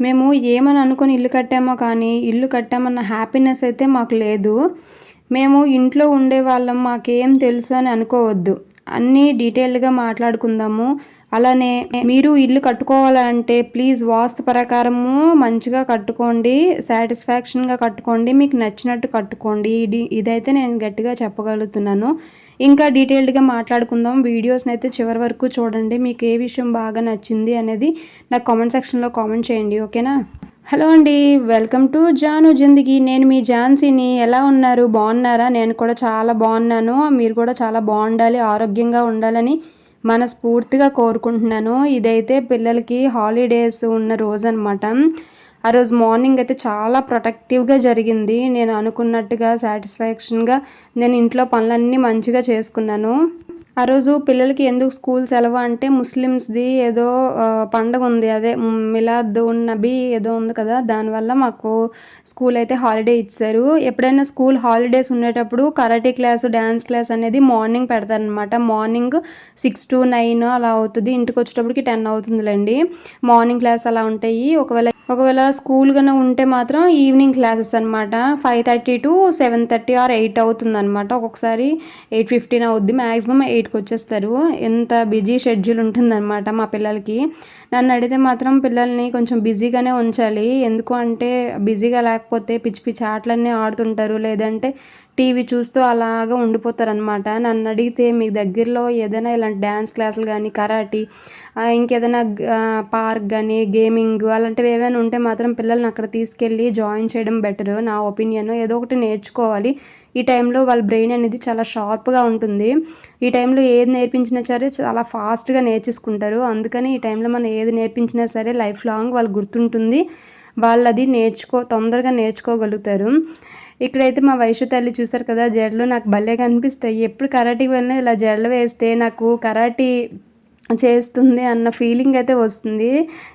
మేము ఏమని అనుకుని ఇల్లు కట్టామో కానీ ఇల్లు కట్టామన్న హ్యాపీనెస్ అయితే మాకు లేదు. మేము ఇంట్లో ఉండేవాళ్ళం, మాకేం తెలుసు అని అనుకోవద్దు. అన్నీ డీటెయిల్డ్గా మాట్లాడుకుందాము. అలానే మీరు ఇల్లు కట్టుకోవాలంటే ప్లీజ్ వాస్తు ప్రకారము మంచిగా కట్టుకోండి, సాటిస్ఫాక్షన్గా కట్టుకోండి, మీకు నచ్చినట్టు కట్టుకోండి. ఇదైతే నేను గట్టిగా చెప్పగలుగుతున్నాను. ఇంకా డీటెయిల్డ్గా మాట్లాడుకుందాం. వీడియోస్ని అయితే చివరి వరకు చూడండి. మీకు ఏ విషయం బాగా నచ్చింది అనేది నాకు కామెంట్ సెక్షన్లో కామెంట్ చేయండి, ఓకేనా? హలో అండి, వెల్కమ్ టు జాను జిందగీ. నేను మీ ఝాన్సీని. ఎలా ఉన్నారు? బాగున్నారా? నేను కూడా చాలా బాగున్నాను. మీరు కూడా చాలా బాగుండాలి, ఆరోగ్యంగా ఉండాలని మనస్ఫూర్తిగా కోరుకుంటున్నాను. ఇదైతే పిల్లలకి హాలిడేస్ ఉన్న రోజు అనమాట. ఆ రోజు మార్నింగ్ అయితే చాలా ప్రొటెక్టివ్గా జరిగింది. నేను అనుకున్నట్టుగా సాటిస్ఫాక్షన్గా నేను ఇంట్లో పనులన్నీ మంచిగా చేసుకున్నాను. ఆ రోజు పిల్లలకి ఎందుకు స్కూల్ సెలవు అంటే ముస్లిమ్స్ది ఏదో పండగ ఉంది, అదే మిలాద్ ఉన్ నబీ ఏదో ఉంది కదా, దానివల్ల మాకు స్కూల్ అయితే హాలిడే ఇచ్చారు. ఎప్పుడైనా స్కూల్ హాలిడేస్ ఉండేటప్పుడు కరాటే క్లాస్, డ్యాన్స్ క్లాస్ అనేది మార్నింగ్ పెడతారనమాట. మార్నింగ్ 6 to 9 అలా అవుతుంది. ఇంటికి వచ్చేటప్పటికి 10 అవుతుందిలేండి. మార్నింగ్ క్లాస్ అలా ఉంటాయి. ఒకవేళ స్కూల్ కన్నా ఉంటే మాత్రం ఈవినింగ్ క్లాసెస్ అనమాట. 5:30 to 7:30 or 8 అవుతుంది అనమాట. ఒక్కొక్కసారి 8:15 అవుద్ది. మ్యాక్సిమం 8కి వచ్చేస్తారు. ఎంత బిజీ షెడ్యూల్ ఉంటుందన్నమాట మా పిల్లలకి. నన్ను అడిగితే మాత్రం పిల్లల్ని కొంచెం బిజీగానే ఉంచాలి. ఎందుకు అంటే బిజీగా లేకపోతే పిచ్చి పిచ్చి ఆటలన్నీ ఆడుతుంటారు, లేదంటే టీవీ చూస్తూ అలాగా ఉండిపోతారనమాట. నన్ను అడిగితే మీ దగ్గరలో ఏదైనా ఇలాంటి డ్యాన్స్ క్లాసులు కానీ, కరాటీ, ఇంకేదైనా పార్క్ కానీ, గేమింగ్ అలాంటివి ఏమైనా ఉంటే మాత్రం పిల్లల్ని అక్కడ తీసుకెళ్ళి జాయిన్ చేయడం బెటరు, నా ఒపీనియన్. ఏదో ఒకటి నేర్చుకోవాలి. ఈ టైంలో వాళ్ళ బ్రెయిన్ అనేది చాలా షార్ప్గా ఉంటుంది. ఈ టైంలో ఏది నేర్పించినా సరే చాలా ఫాస్ట్గా నేర్చేసుకుంటారు. అందుకని ఈ టైంలో మనం ఏది నేర్పించినా సరే లైఫ్ లాంగ్ వాళ్ళు గుర్తుంటుంది. వాళ్ళు అది తొందరగా నేర్చుకోగలుగుతారు. ఇక్కడైతే మా వైషు తల్లి చూసారు కదా, జడలు నాకు భలేగా అనిపిస్తాయి. ఎప్పుడు కరాటీకి వెళ్ళినా ఇలా జడలు వేస్తే నాకు కరాటీ చేస్తుంది అన్న ఫీలింగ్ అయితే వస్తుంది.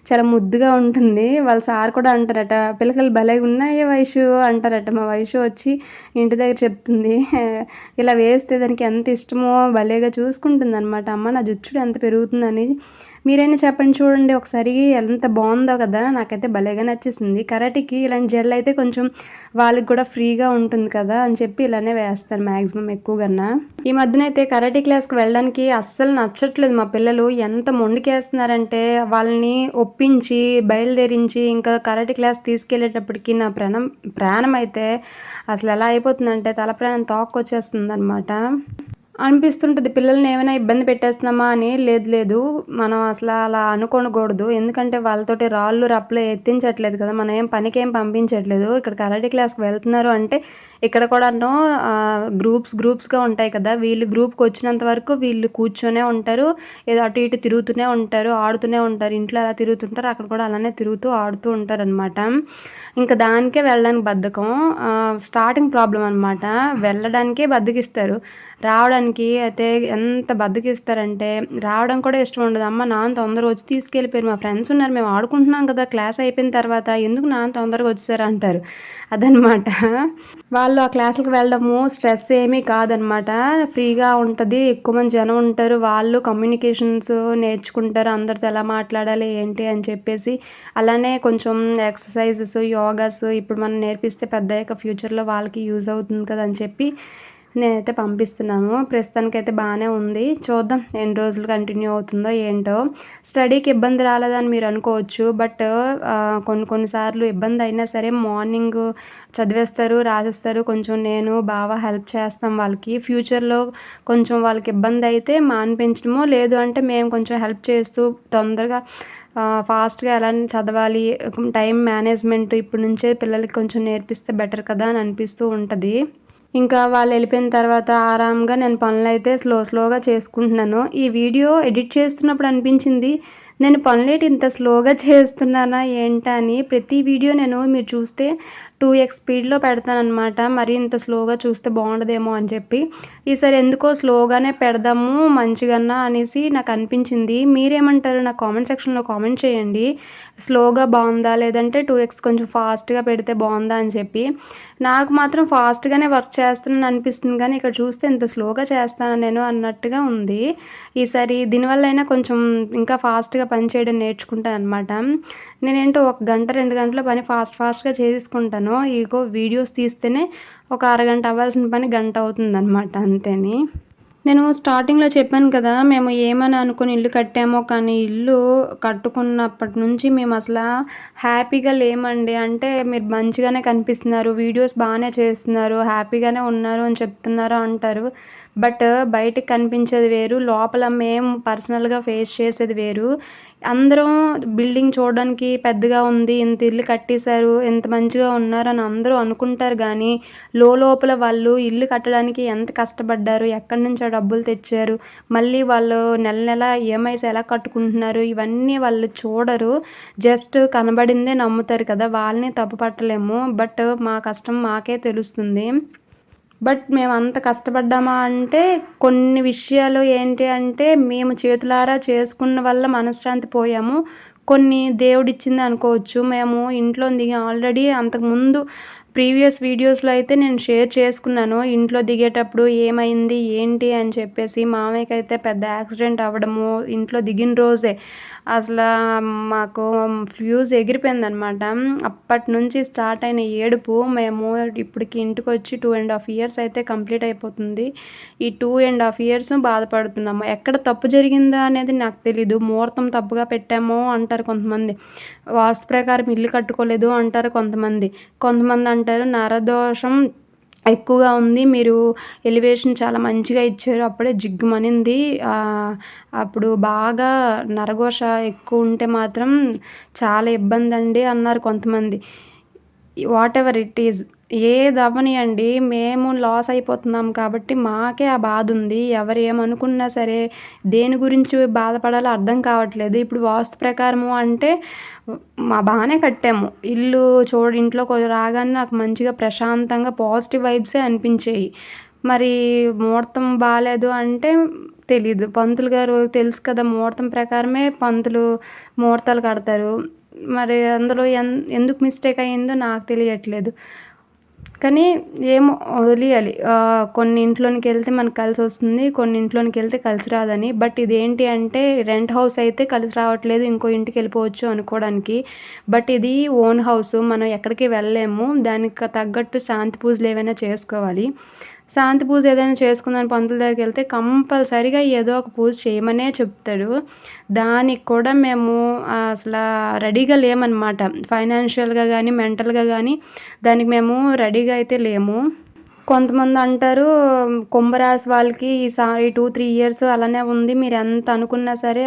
చాలా ముద్దుగా ఉంటుంది. వాళ్ళ సార్ కూడా అంటారట, పిల్లకలు భలేగా ఉన్నాయే వైషు అంటారట. మా వైషు వచ్చి ఇంటి దగ్గర చెప్తుంది, ఇలా వేస్తే దానికి ఎంత ఇష్టమో భలేగా చూసుకుంటుంది అనమాట. అమ్మ నా జుచ్చుడు ఎంత పెరుగుతుందని. మీరైనా చెప్పండి చూడండి ఒకసారి, ఎంత బాగుందో కదా. నాకైతే భలేగా నచ్చేసింది. కరాటీకి ఇలాంటి జడలు అయితే కొంచెం వాళ్ళకి కూడా ఫ్రీగా ఉంటుంది కదా అని చెప్పి ఇలానే వేస్తారు మ్యాక్సిమం ఎక్కువగా. ఈ మధ్యన అయితే కరాటీ క్లాస్కి వెళ్ళడానికి అస్సలు నచ్చట్లేదు. మా పిల్లలు ఎంత మొండికేస్తున్నారంటే వాళ్ళని ఒప్పించి బయలుదేరించి ఇంకా కరాటీ క్లాస్ తీసుకెళ్ళేటప్పటికి నా ప్రాణం అయితే అసలు ఎలా అయిపోతుందంటే తల ప్రాణం తోక్కొచ్చేస్తుంది అనమాట. అనిపిస్తుంటుంది పిల్లల్ని ఏమైనా ఇబ్బంది పెట్టేస్తున్నామా అని. లేదు, మనం అసలు అలా అనుకోకూడదు. ఎందుకంటే వాళ్ళతోటి రాళ్ళు రప్పలు ఎత్తించట్లేదు కదా, మనం ఏం పనికేం పంపించట్లేదు. ఇక్కడ కరాటే క్లాస్కి వెళ్తున్నారు అంటే ఇక్కడ కూడాను గ్రూప్స్గా ఉంటాయి కదా, వీళ్ళు గ్రూప్కి వచ్చినంత వరకు వీళ్ళు కూర్చొనే ఉంటారు, ఏదో అటు ఇటు తిరుగుతూనే ఉంటారు, ఆడుతూనే ఉంటారు. ఇంట్లో అలా తిరుగుతుంటారు, అక్కడ కూడా అలానే తిరుగుతూ ఆడుతూ ఉంటారు అనమాట. ఇంకా దానికే వెళ్ళడానికి బద్ధకం. స్టార్టింగ్ ప్రాబ్లం అనమాట. వెళ్ళడానికే బద్దకిస్తారు. రావడానికి అయితే ఎంత బద్దకిస్తారంటే రావడం కూడా ఇష్టం ఉండదు. అమ్మ నాన్న తొందరగా వచ్చి తీసుకెళ్ళిపోయారు, మా ఫ్రెండ్స్ ఉన్నారు, మేము ఆడుకుంటున్నాం కదా క్లాస్ అయిపోయిన తర్వాత, ఎందుకు నాన్న తొందరగా వచ్చేసారు అంటారు. అదనమాట. వాళ్ళు ఆ క్లాసులకు వెళ్ళడము స్ట్రెస్ ఏమీ కాదనమాట. ఫ్రీగా ఉంటుంది, ఎక్కువ మంది జనం ఉంటారు, వాళ్ళు కమ్యూనికేషన్స్ నేర్చుకుంటారు, అందరితో ఎలా మాట్లాడాలి ఏంటి అని చెప్పేసి. అలానే కొంచెం ఎక్సర్సైజెస్, యోగాస్ ఇప్పుడు మనం నేర్పిస్తే పెద్దయ్యాక ఫ్యూచర్లో వాళ్ళకి యూజ్ అవుతుంది కదా అని చెప్పి నేనైతే పంపిస్తున్నాను. ప్రస్తుతానికైతే బాగానే ఉంది. చూద్దాం ఎన్ని రోజులు కంటిన్యూ అవుతుందో ఏంటో. స్టడీకి ఇబ్బంది రాలేదని మీరు అనుకోవచ్చు, బట్ కొన్నిసార్లు ఇబ్బంది అయినా సరే మార్నింగ్ చదివేస్తారు, రాసేస్తారు. కొంచెం నేను బాగా హెల్ప్ చేస్తాం వాళ్ళకి. ఫ్యూచర్లో కొంచెం వాళ్ళకి ఇబ్బంది అయితే మానిపించడమో, లేదు అంటే మేము కొంచెం హెల్ప్ చేస్తూ తొందరగా ఫాస్ట్గా ఎలా చదవాలి, టైం మేనేజ్మెంట్ ఇప్పటి నుంచే పిల్లలకి కొంచెం నేర్పిస్తే బెటర్ కదా అని అనిపిస్తూ ఉంటుంది. ఇంకా వాళ్ళు వెళ్ళిపోయిన తర్వాత ఆరాంగా నేను పనులైతే స్లోగా చేసుకుంటున్నాను. ఈ వీడియో ఎడిట్ చేస్తున్నప్పుడు అనిపించింది, నేను పనులేటి ఇంత స్లోగా చేస్తున్నానా ఏంటా అని. ప్రతి వీడియో మీరు చూస్తే 2x స్పీడ్లో పెడతానమాట. మరి ఇంత స్లోగా చూస్తే బాగుండదేమో అని చెప్పి ఈసారి ఎందుకో స్లోగానే పెడదాము మంచిగన్నా అనేసి నాకు అనిపించింది. మీరేమంటారు నాకు కామెంట్ సెక్షన్లో కామెంట్ చేయండి. స్లోగా బాగుందా లేదంటే 2x కొంచెం ఫాస్ట్గా పెడితే బాగుందా అని చెప్పి. నాకు మాత్రం ఫాస్ట్గానే వర్క్ చేస్తానని అనిపిస్తుంది, కానీ ఇక్కడ చూస్తే ఇంత స్లోగా చేస్తాను నేను అన్నట్టుగా ఉంది. ఈసారి దీనివల్ల అయినా కొంచెం ఇంకా ఫాస్ట్గా ఫాస్ట్గా పని చేయడం నేర్చుకుంటాను అనమాట. నేనేంటో 1 గంట 2 గంటల పని ఫాస్ట్గా చేసేసుకుంటాను. ఇగో వీడియోస్ తీస్తేనే ఒక అరగంట అవ్వాల్సిన పని గంట అవుతుందనమాట అంతేని. నేను స్టార్టింగ్‌లో చెప్పాను కదా! మేము ఏమని అనుకుని ఇల్లు కట్టామో కానీ ఇల్లు కట్టుకున్నప్పటి నుంచి మేమసలా హ్యాపీగా లేమండి. అంటే మీరు మంచిగానే కనిపిస్తున్నారు, వీడియోస్ బానే చేస్తున్నారు, హ్యాపీగానే ఉన్నారు అని చెప్తున్నారు అంటారు. బట్ బయటికి కనిపించేది వేరు, లోపల మేము పర్సనల్‌గా ఫేస్ చేసేది వేరు. అందరం బిల్డింగ్ చూడడానికి పెద్దగా ఉంది, ఇంత ఇల్లు కట్టేశారు, ఇంత మంచిగా ఉన్నారని అందరూ అనుకుంటారు గానీ, లోపల వాళ్ళు ఇల్లు కట్టడానికి ఎంత కష్టపడ్డారు, ఎక్కడి నుంచి ఆ డబ్బులు తెచ్చారు, మళ్ళీ వాళ్ళు నెల నెల ఈఎంఐస్ ఎలా కట్టుకుంటున్నారు, ఇవన్నీ వాళ్ళు చూడరు. జస్ట్ కనబడిందే నమ్ముతారు కదా! వాళ్ళని తప్పు పట్టలేము. బట్ మా కష్టం మాకే తెలుస్తుంది. బట్ మేమంత కష్టపడ్డామా అంటే, కొన్ని విషయాలు ఏంటి అంటే, మేము చేతులారా చేసుకున్న వల్ల మనశ్శాంతి పోయాము. కొన్ని దేవుడిచ్చింది అనుకోవచ్చు. మేము ఇంట్లోని దిగి ఆల్రెడీ అంతకుముందు ప్రీవియస్ వీడియోస్‌లో అయితే నేను షేర్ చేసుకున్నాను. ఇంట్లో దిగేటప్పుడు ఏమైంది, ఏంటి అని చెప్పేసి. మామయ్యకైతే పెద్ద యాక్సిడెంట్ అవ్వడము, ఇంట్లో దిగిన రోజే అసలా మాకు ఫ్యూజ్ ఎగిరిపోయిందనమాట. అప్పటినుంచి స్టార్ట్ అయిన ఏడుపు మేము ఇప్పటికి ఇంటికొచ్చి 2½ ఇయర్స్ అయితే కంప్లీట్ అయిపోతుంది. ఈ 2½ ఇయర్స్ బాధపడుతున్నాము. ఎక్కడ తప్పు జరిగిందా అనేది నాకు తెలీదు. ముహూర్తం తప్పుగా పెట్టాము అంటారు కొంతమంది. వాస్తు ప్రకారం ఇల్లు కట్టుకోలేదు అంటారు కొంతమంది. కొంతమంది అంటారు నరదోషం ఎక్కువగా ఉంది, మీరు ఎలివేషన్ చాలా మంచిగా ఇచ్చారు, అప్పుడే జిగ్గుమనింది. అప్పుడు బాగా నరఘోష ఎక్కువ ఉంటే మాత్రం చాలా ఇబ్బందండి అన్నారు కొంతమంది. వాటెవర్ ఇట్ ఈజ్, ఏదవ్వనియండి, మేము లాస్ అయిపోతున్నాం కాబట్టి మాకే ఆ బాధుంది. ఎవరు ఏమనుకున్నా సరే దేని గురించి బాధపడాలో అర్థం కావట్లేదు. ఇప్పుడు వాస్తు ప్రకారము అంటే బానే కట్టాము. ఇల్లు ఇంట్లోకి రాగానే నాకు మంచిగా ప్రశాంతంగా పాజిటివ్ వైబ్సే అనిపించాయి. మరి ముహూర్తం బాలేదు అంటే తెలీదు. పంతులు గారు తెలుసు కదా! ముహూర్తం ప్రకారమే పంతులు ముహూర్తాలు కడతారు. మరి అందులో ఎందుకు మిస్టేక్ అయిందో నాకు తెలియట్లేదు. కానీ ఏమో వదిలియాలి. కొన్ని ఇంట్లోనికెళ్తే మనకు కలిసొస్తుంది, కొన్ని ఇంట్లోనికెళ్తే కలిసి రాదని. బట్ ఇదేంటి అంటే రెంట్ హౌస్ అయితే కలిసి రావట్లేదు, ఇంకో ఇంటికెళ్ళిపోవచ్చు అనుకోవడానికి. బట్ ఇది ఓన్ హౌసు, మనం ఎక్కడికి వెళ్ళలేము. దానికి తగ్గట్టు శాంతి పూజలు ఏవైనా చేసుకోవాలి. శాంతి పూజ ఏదైనా చేసుకుందామని పంతులు దగ్గరికెళ్తే కంపల్సరీగా ఏదో ఒక పూజ చేయమనే చెప్తాడు. దానికి కూడా మేము అసలా రెడీగా లేమనమాట. ఫైనాన్షియల్‌గా గానీ, మెంటల్‌గా గానీ దానికి మేము రెడీగా అయితే లేము. కొంతమంది అంటారు కుంభరాశి వాళ్ళకి ఈసారి 2-3 ఇయర్స్ అలానే ఉంది, మీరు ఎంత అనుకున్నా సరే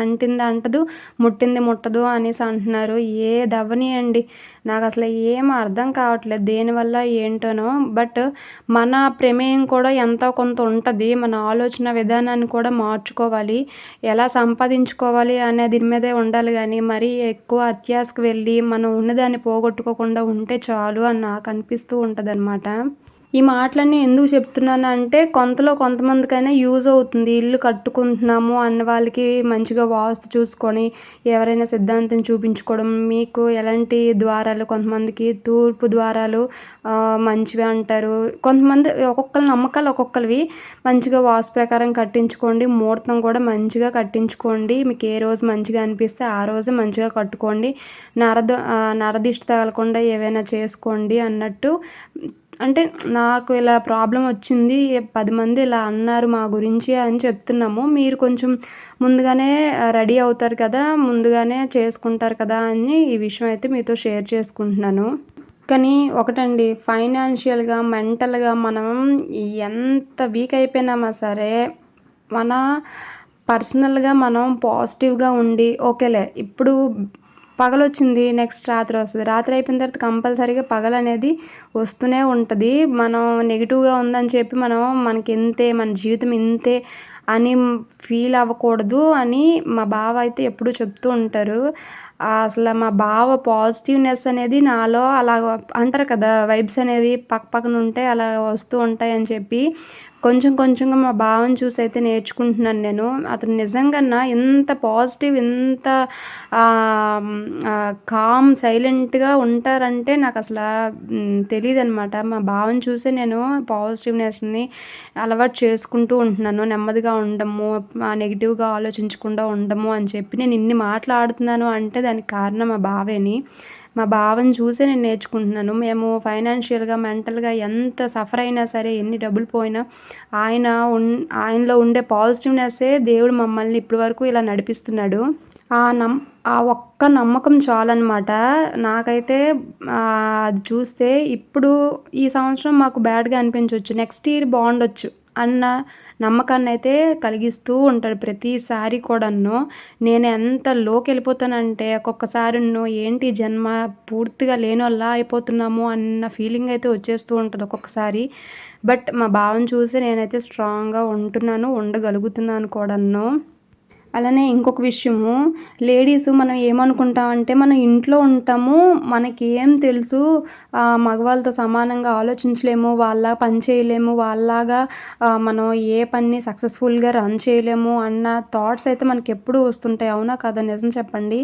అంటింది అంటదు, ముట్టింది ముట్టదు అనేసి అంటున్నారు. ఏదవ్వనియండి, నాకు అసలు ఏం అర్థం కావట్లేదు దేనివల్ల ఏంటోనో. బట్ మన ప్రమేయం కూడా ఎంతో కొంత ఉంటుంది. మన ఆలోచన విధానాన్ని కూడా మార్చుకోవాలి. ఎలా సంపాదించుకోవాలి అనే దీని మీదే ఉండాలి కానీ మరీ ఎక్కువ అత్యాశకు వెళ్ళి మనం ఉన్నదాన్ని పోగొట్టుకోకుండా ఉంటే చాలు అని నాకు అనిపిస్తూ ఉంటుందన్నమాట. ఈ మాటలన్నీ ఎందుకు చెప్తున్నానంటే కొంతమందికైనా యూజ్ అవుతుంది. ఇల్లు కట్టుకుంటున్నాము అన్న వాళ్ళకి మంచిగా వాస్తు చూసుకొని ఎవరైనా సిద్ధాంతం చూపించుకోవడం. మీకు ఎలాంటి ద్వారాలు, కొంతమందికి తూర్పు ద్వారాలు మంచివి అంటారు. కొంతమంది ఒక్కొక్కరి నమ్మకాలు ఒక్కొక్కరివి. మంచిగా వాస్తు ప్రకారం కట్టించుకోండి. ముహూర్తం కూడా మంచిగా కట్టించుకోండి. మీకు ఏ రోజు మంచిగా అనిపిస్తే ఆ రోజు మంచిగా కట్టుకోండి. నరదిష్టి తగలకుండా ఏవైనా చేసుకోండి అన్నట్టు. అంటే నాకు ఇలా ప్రాబ్లమ్ వచ్చింది, 10 మంది ఇలా అన్నారు మా గురించి అని చెప్తున్నాము. మీరు కొంచెం ముందుగానే రెడీ అవుతారు కదా, ముందుగానే చేసుకుంటారు కదా అని ఈ విషయం అయితే మీతో షేర్ చేసుకుంటున్నాను. కానీ ఒకటండి, ఫైనాన్షియల్‌గా, మెంటల్‌గా మనం ఎంత వీక్ అయిపోయినామా సరే, మన పర్సనల్‌గా మనం పాజిటివ్‌గా ఉండి ఓకేలే ఇప్పుడు పగలొచ్చింది, నెక్స్ట్ రాత్రి వస్తది. రాత్రి అయిపోయిన తర్వాత కంపల్సరీగా పగలనేది వస్తూనే ఉంటది. మనం నెగెటివ్‌గా ఉందని చెప్పి మనకింతే, మన జీవితం ఇంతే అని ఫీల్ అవ్వకూడదు అని మా బావ అయితే ఎప్పుడూ చెప్తూ ఉంటారు. అసల మా బావ పాజిటివ్‌నెస్ అనేది నాలో అలాగ అంటారు కదా! వైబ్స్ అనేవి పక్కన ఉంటే అలా వస్తూ ఉంటాయని చెప్పి. కొంచెం కొంచెంగా మా బావని చూసైతే నేర్చుకుంటున్నాను నేను. అతను నిజంగాన ఇంత పాజిటివ్, ఇంత కామ్, సైలెంట్‌గా ఉంటారంటే నాకసలా తెలీదనమాట. మా బావని చూసే నేను పాజిటివ్‌నెస్‌ని అలవాటు చేసుకుంటూ ఉంటున్నాను. నెమ్మదిగా ఉండము, నెగెటివ్‌గా ఆలోచించకుండా ఉండము అని చెప్పి నేను ఇన్ని మాటలాడుతున్నాను అంటే దానికి కారణం మా బావేని. మా బావని చూసే నేను నేర్చుకుంటున్నాను. మేము ఫైనాన్షియల్‌గా, మెంటల్‌గా ఎంత సఫర్ అయినా సరే, ఎన్ని డబ్బులు పోయినా ఆయన ఆయనలో ఉండే పాజిటివ్‌నెస్సే దేవుడు మమ్మల్ని ఇప్పటి వరకు ఇలా నడిపిస్తున్నాడు. ఆ నమ్ ఆ ఒక్క నమ్మకం చాలనమాట. నాకైతే అది చూస్తే ఇప్పుడు ఈ సంవత్సరం మాకు బ్యాడ్‌గా అనిపించొచ్చు. నెక్స్ట్ ఇయర్ బావుండొచ్చు అన్న నమ్మకాన్నయితే కలిగిస్తూ ఉంటాడు ప్రతిసారి కూడాను. నేను ఎంత లోకెళ్ళిపోతానంటే ఒక్కొక్కసారి ఏంటి జన్మ పూర్తిగా లేనోళ్ళలా అయిపోతున్నాము అన్న ఫీలింగ్ అయితే వచ్చేస్తూ ఉంటది ఒక్కొక్కసారి. బట్ మా బావని చూసి నేనైతే స్ట్రాంగ్‌గా ఉంటున్నాను, ఉండగలుగుతున్నాను కూడాను. అలానే ఇంకొక విషయము, లేడీసు మనం ఏమనుకుంటామంటే మనం ఇంట్లో ఉంటాము, మనకేం తెలుసు, మగవాళ్ళతో సమానంగా ఆలోచించలేము, వాళ్ళలాగా పని చేయలేము, వాళ్ళలాగా మనం ఏ పనిని సక్సెస్‌ఫుల్‌గా రన్ చేయలేము అన్న థాట్స్ అయితే మనకెప్పుడూ వస్తుంటాయి. అవునా కాదా? నిజం చెప్పండి.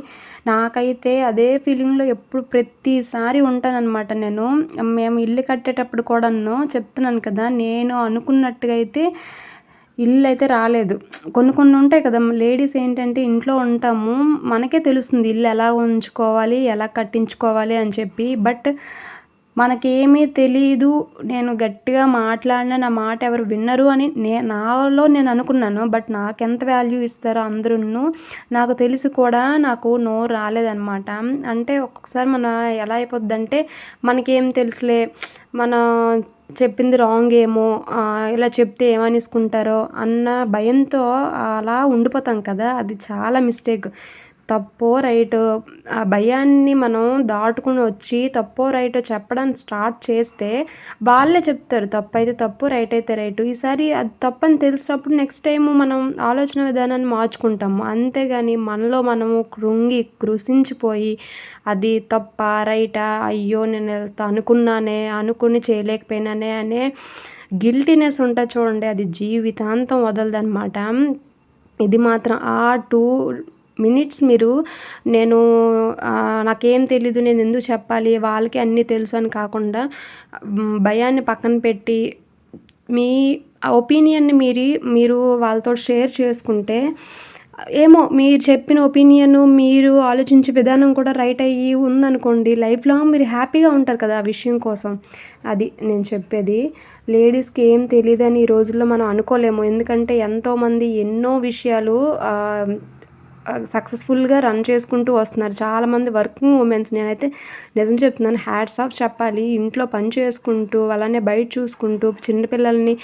నాకైతే అదే ఫీలింగ్‌లో ఎప్పుడు ప్రతిసారి ఉంటాననమాట నేను. మేము ఇల్లు కట్టేటప్పుడు కూడాను చెప్తున్నాను కదా! నేను అనుకున్నట్టుగా అయితే ఇల్లయితే రాలేదు. కొన్ని కొన్ని ఉంటాయి కదా! లేడీస్ ఏంటంటే ఇంట్లో ఉంటాము. మనకే తెలుస్తుంది ఇల్లు ఎలా ఉంచుకోవాలి, ఎలా కట్టించుకోవాలి అని చెప్పి. బట్ మనకేమీ తెలీదు. నేను గట్టిగా మాట్లాడినా నా మాట ఎవరు వినరు అని నాలో నేను అనుకున్నాను. బట్ నాకెంత వాల్యూ ఇస్తారో అందరూను నాకు తెలిసి కూడా నాకు నోరు రాలేదనమాట. అంటే ఒక్కొక్కసారి ఎలా అయిపోద్దంటే మనకేం తెలుసులే, మనం చెప్పింది రాంగ్ ఏమో, ఇలా చెప్తే ఏమనేసుకుంటారో అన్న భయంతో అలా ఉండిపోతాం కదా! అది చాలా మిస్టేక్. తప్పో రైటో ఆ భయాన్ని మనం దాటుకొని వచ్చి తప్పో రైటో చెప్పడానికి స్టార్ట్ చేస్తే వాళ్ళే చెప్తారు. తప్పైతే తప్పు, రైట్ అయితే రైటు. ఈసారి అది తప్పని తెలిసినప్పుడు నెక్స్ట్ టైము మనం ఆలోచన విధానాన్ని మార్చుకుంటాము. అంతేగాని మనలో మనము కృంగి కృశించిపోయి అది తప్పా, రైటా, అయ్యో నేను ఇలా అనుకున్నానే, అనుకుని చేయలేకపోయినానే అనే గిల్టీనెస్ ఉంటది చూడండి, అది జీవితాంతం వదలదనమాట. ఇది మాత్రం ఆ 2 మినిట్స్ మీరు నేను నాకేం తెలీదు, నేనెందుకు చెప్పాలి, వాళ్ళకే అన్నీ తెలుసు అని కాకుండా భయాన్ని పక్కన పెట్టి మీ ఒపీనియన్‌ని మీరు వాళ్ళతో షేర్ చేసుకుంటే, ఏమో మీరు చెప్పిన ఒపీనియను, మీరు ఆలోచించే విధానం కూడా రైట్ అయ్యి ఉందనుకోండి, లైఫ్ లాంగ్ మీరు హ్యాపీగా ఉంటారు కదా ఆ విషయం కోసం. అది నేను చెప్పేది. లేడీస్‌కి ఏం తెలీదని ఈ రోజుల్లో మనం అనుకోలేము. ఎందుకంటే ఎంతోమంది ఎన్నో విషయాలు సక్సెస్‌ఫుల్‌గా రన్ చేసుకుంటూ వస్తున్నారు. చాలామంది వర్కింగ్ ఉమెన్స్, నేనైతే నిజం చెప్తున్నాను, హ్యాట్స్ ఆఫ్ చెప్పాలి. ఇంట్లో పని చేసుకుంటూ, అలానే బయట చూసుకుంటూ, చిన్న పిల్లల్ని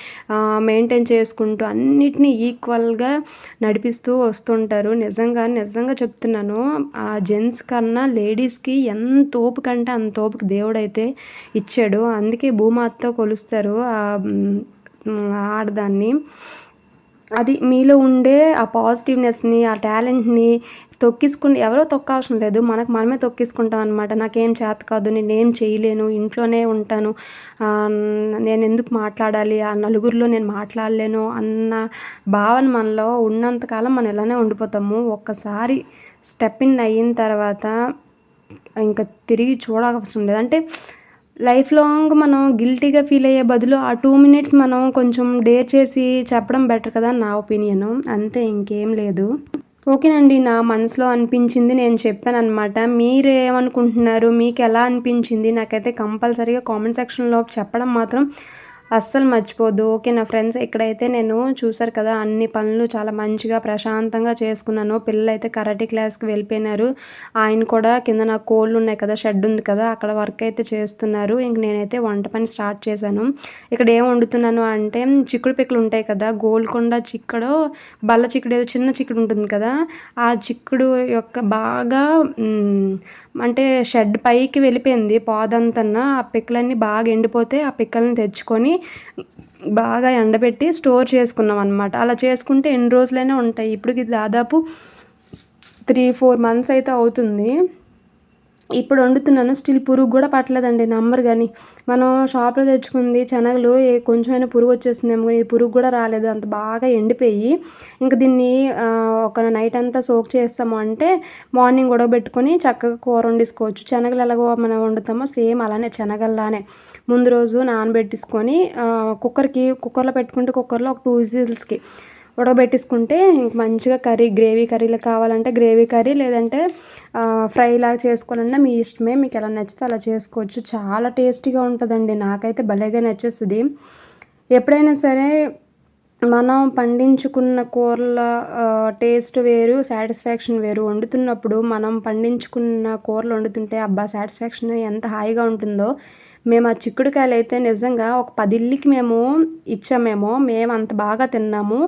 మెయింటైన్ చేసుకుంటూ అన్నిటినీ ఈక్వల్‌గా నడిపిస్తూ వస్తుంటారు. నిజంగా చెప్తున్నాను. జెంట్స్ కన్నా లేడీస్‌కి ఎంత ఓపిక అంటే అంత ఓపిక దేవుడైతే ఇచ్చాడు. అందుకే భూమాతతో కొలుస్తారు ఆడదాన్ని. అది మీలో ఉండే ఆ పాజిటివ్‌నెస్‌ని, ఆ టాలెంట్‌ని ఎవరో తొక్కవసరం లేదు. మనకు మనమే తొక్కేసుకుంటాం అనమాట. నాకేం చేత కాదు, నేనేం చేయలేను, ఇంట్లోనే ఉంటాను, నేనెందుకు మాట్లాడాలి, ఆ నలుగురిలో నేను మాట్లాడలేను అన్న భావన మనలో ఉన్నంత కాలం మనం ఇలానే ఉండిపోతాము. ఒక్కసారి స్టెప్ ఇన్ అయిన తర్వాత ఇంక తిరిగి చూడవసరం లేదు. అంటే లైఫ్ లాంగ్ మనం గిల్టీగా ఫీల్ అయ్యే బదులు ఆ 2 మినిట్స్ మనం కొంచెం డేర్ చేసి చెప్పడం బెటర్ కదా అని నా ఒపీనియను. అంతే, ఇంకేం లేదు. ఓకేనండి. నా మనసులో అనిపించింది నేను చెప్పాననమాట. మీరేమనుకుంటున్నారు? మీకెలా అనిపించింది? నాకైతే కంపల్సరీగా కామెంట్ సెక్షన్‌లో చెప్పడం మాత్రం అస్సలు మర్చిపోవద్దు. ఓకే నా ఫ్రెండ్స్, ఇక్కడైతే నేను చూసారు కదా అన్ని పనులు చాలా మంచిగా ప్రశాంతంగా చేసుకున్నాను. పిల్లలైతే కరాటే క్లాస్‌కి వెళ్ళిపోయినారు. ఆయన కూడా కింద నాకు కోళ్ళున్నాయి కదా, షెడ్ ఉంది కదా, అక్కడ వర్క్ అయితే చేస్తున్నారు. ఇంక నేనైతే వంట పని స్టార్ట్ చేశాను. ఇక్కడ ఏం వండుతున్నాను అంటే చిక్కుడు పిక్కలు ఉంటాయి కదా, గోల్కొండ చిక్కడో, బల్ల చిక్కుడు, ఏదో చిన్న చిక్కుడు ఉంటుంది కదా, ఆ చిక్కుడు యొక్క బాగా అంటే షెడ్ పైకి వెళ్ళిపోయింది పాదంతన్న. ఆ పిక్కలన్నీ బాగా ఎండిపోతే ఆ పిక్కల్ని తెచ్చుకొని బాగా ఎండబెట్టి స్టోర్ చేసుకున్నాం అనమాట. అలా చేసుకుంటే ఎన్ని రోజులైనా ఉంటాయి. ఇప్పటికి దాదాపు 3-4 మంత్స్ అయితే అవుతుంది. ఇప్పుడు వండుతున్నాను. స్టిల్ పురుగు కూడా పట్టలేదండి, నమ్మరు కానీ. మనం షాప్లో తెచ్చుకుంది శనగలు కొంచెమైనా పురుగు వచ్చేస్తుందేమో, కానీ పురుగు కూడా రాలేదు. అంత బాగా ఎండిపోయి ఇంకా దీన్ని ఒక నైట్ అంతా సోక్ చేస్తాము అంటే మార్నింగ్ ఉడకబెట్టుకొని చక్కగా కూర వండేసుకోవచ్చు. శనగలు ఎలాగో మనం వండుతామో సేమ్ అలానే శనగల్లానే ముందు రోజు నానబెట్టేసుకొని కుక్కర్లో పెట్టుకుంటే కుక్కర్లో ఒక 2 విజిల్స్కి ఉడకబెట్టేసుకుంటే ఇంక మంచిగా గ్రేవీ కర్రీలో కావాలంటే గ్రేవీ కర్రీ, లేదంటే ఫ్రై లాగా చేసుకోవాలన్నా మీ ఇష్టమే. మీకు ఎలా నచ్చితే అలా చేసుకోవచ్చు. చాలా టేస్టీగా ఉంటుందండి. నాకైతే భలేగా నచ్చేస్తుంది. ఎప్పుడైనా సరే మనం పండించుకున్న కూరల టేస్ట్ వేరు, సాటిస్ఫాక్షన్ వేరు. వండుతున్నప్పుడు మనం పండించుకున్న కూరలు వండుతుంటే అబ్బా సాటిస్ఫాక్షన్ ఎంత హాయిగా ఉంటుందో. మేము ఆ చిక్కుడుకాయలు అయితే నిజంగా ఒక 10 ఇళ్ళకి మేము ఇచ్చామేమో. మేము అంత బాగా తిన్నాము.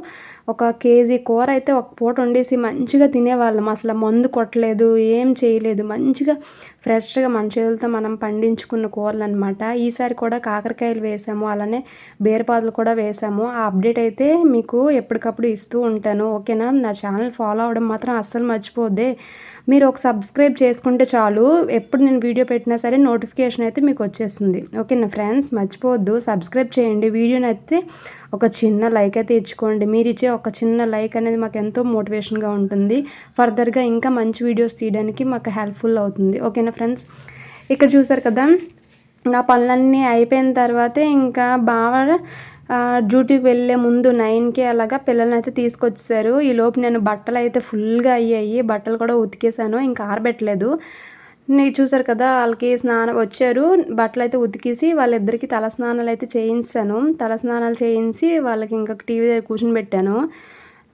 ఒక కేజీ కూర అయితే ఒక పూట వండేసి మంచిగా తినేవాళ్ళం. అసలు మందు కొట్టలేదు, ఏం చేయలేదు. మంచిగా ఫ్రెష్గా మన చేతులతో మనం పండించుకున్న కూరలు అనమాట. ఈసారి కూడా కాకరకాయలు వేసాము, అలానే బీరపాదులు కూడా వేసాము. ఆ అప్డేట్ అయితే మీకు ఎప్పటికప్పుడు ఇస్తూ ఉంటాను. ఓకేనా? నా ఛానల్ ఫాలో అవ్వడం మాత్రం అస్సలు మర్చిపోద్దే. మీరు ఒక సబ్స్క్రైబ్ చేసుకుంటే చాలు, ఎప్పుడు నేను వీడియో పెట్టినా సరే నోటిఫికేషన్ అయితే మీకు వచ్చేస్తుంది. ఓకేనా ఫ్రెండ్స్? మర్చిపోవద్దు, సబ్స్క్రైబ్ చేయండి. వీడియోని అయితే ఒక చిన్న లైక్ అయితే ఇచ్చుకోండి. మీరు ఇచ్చే ఒక చిన్న లైక్ అనేది మాకు ఎంతో మోటివేషన్గా ఉంటుంది. ఫర్దర్గా ఇంకా మంచి వీడియోస్ తీయడానికి మాకు హెల్ప్ఫుల్ అవుతుంది. ఓకేనా ఫ్రెండ్స్? ఇక్కడ చూసారు కదా, నా పనులన్నీ అయిపోయిన తర్వాతే ఇంకా బాగా డ్యూటీకి వెళ్ళే ముందు 9కి అలాగా పిల్లల్ని అయితే తీసుకొచ్చేసారు. ఈలోపు నేను బట్టలు అయితే ఫుల్గా అయ్యాయి. బట్టలు కూడా ఉతికేసాను, ఇంకా ఆరబెట్టలేదు. నేను చూసారు కదా, వాళ్ళకి వచ్చారు, బట్టలు అయితే ఉతికేసి వాళ్ళిద్దరికి తలస్నానాలు అయితే చేయించాను. తలస్నానాలు చేయించి వాళ్ళకి ఇంకా టీవీ దగ్గర కూర్చుని పెట్టాను.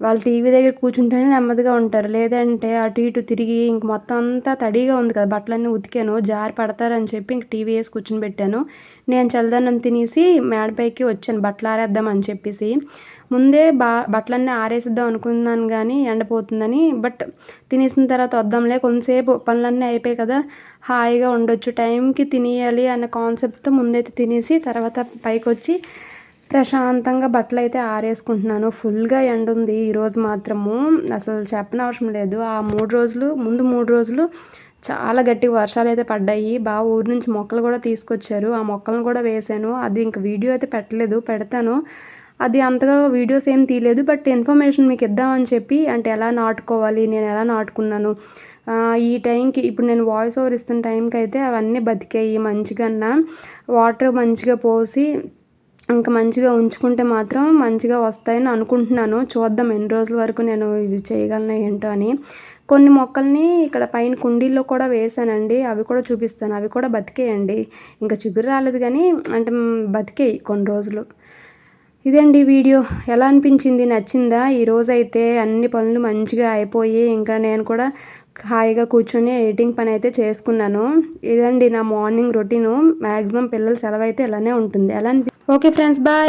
వాళ్ళు టీవీ దగ్గర కూర్చుంటేనే నెమ్మదిగా ఉంటారు, లేదంటే అటు ఇటు తిరిగి ఇంక మొత్తం అంతా తడిగా ఉంది కదా, బట్టలన్నీ ఉతికాను, జారి పడతారని చెప్పి ఇంక టీవీ వేసి కూర్చుని పెట్టాను. నేను చల్లదన్నం తినేసి మేడపైకి వచ్చాను బట్టలు ఆరేద్దామని చెప్పేసి. ముందే బట్టలన్నీ ఆరేసిద్దాం అనుకున్నాను కానీ ఎండపోతుందని. బట్ తినేసిన తర్వాత వద్దాంలే, కొంతసేపు పనులన్నీ అయిపోయాయి కదా, హాయిగా ఉండొచ్చు, టైంకి తినేయాలి అన్న కాన్సెప్ట్తో ముందైతే తినేసి తర్వాత పైకి వచ్చి ప్రశాంతంగా బట్టలు అయితే ఆరేసుకుంటున్నాను. ఫుల్గా ఎండ ఉంది ఈరోజు మాత్రము, అసలు చెప్పనవసరం లేదు. ఆ 3 రోజులు చాలా గట్టిగా వర్షాలు అయితే పడ్డాయి. బాగా ఊరి నుంచి మొక్కలు కూడా తీసుకొచ్చారు, ఆ మొక్కలను కూడా వేశాను. అది ఇంకా వీడియో అయితే పెట్టలేదు, పెడతాను. అది అంతగా వీడియోస్ ఏం తీయలేదు, బట్ ఇన్ఫర్మేషన్ మీకు ఇద్దామని చెప్పి, అంటే ఎలా నాటుకోవాలి, నేను ఎలా నాటుకున్నాను ఈ టైంకి. ఇప్పుడు నేను వాయిస్ ఓవర్ ఇస్తున్న టైంకి అయితే అవన్నీ బతికాయి మంచిగా. వాటర్ మంచిగా పోసి ఇంకా మంచిగా ఉంచుకుంటే మాత్రం మంచిగా వస్తాయని అనుకుంటున్నాను. చూద్దాం ఎన్ని రోజుల వరకు నేను ఇవి చేయగలను ఏంటో అని. కొన్ని మొక్కల్ని ఇక్కడ పైన కుండీల్లో కూడా వేసానండి, అవి కూడా చూపిస్తాను. అవి కూడా బతికేయండి, ఇంకా చిగురు రాలేదు కానీ అంటే బతికేయి కొన్ని రోజులు. ఇదండి వీడియో. ఎలా అనిపించింది? నచ్చిందా? ఈరోజైతే అన్ని పనులు మంచిగా అయిపోయి ఇంకా నేను కూడా హాయిగా కూర్చొని ఎడిటింగ్ పని అయితే చేసుకున్నాను. ఇదండి నా మార్నింగ్ రొటీను. మ్యాక్సిమం పిల్లల సెలవు అయితే ఇలానే ఉంటుంది. Okay friends, bye.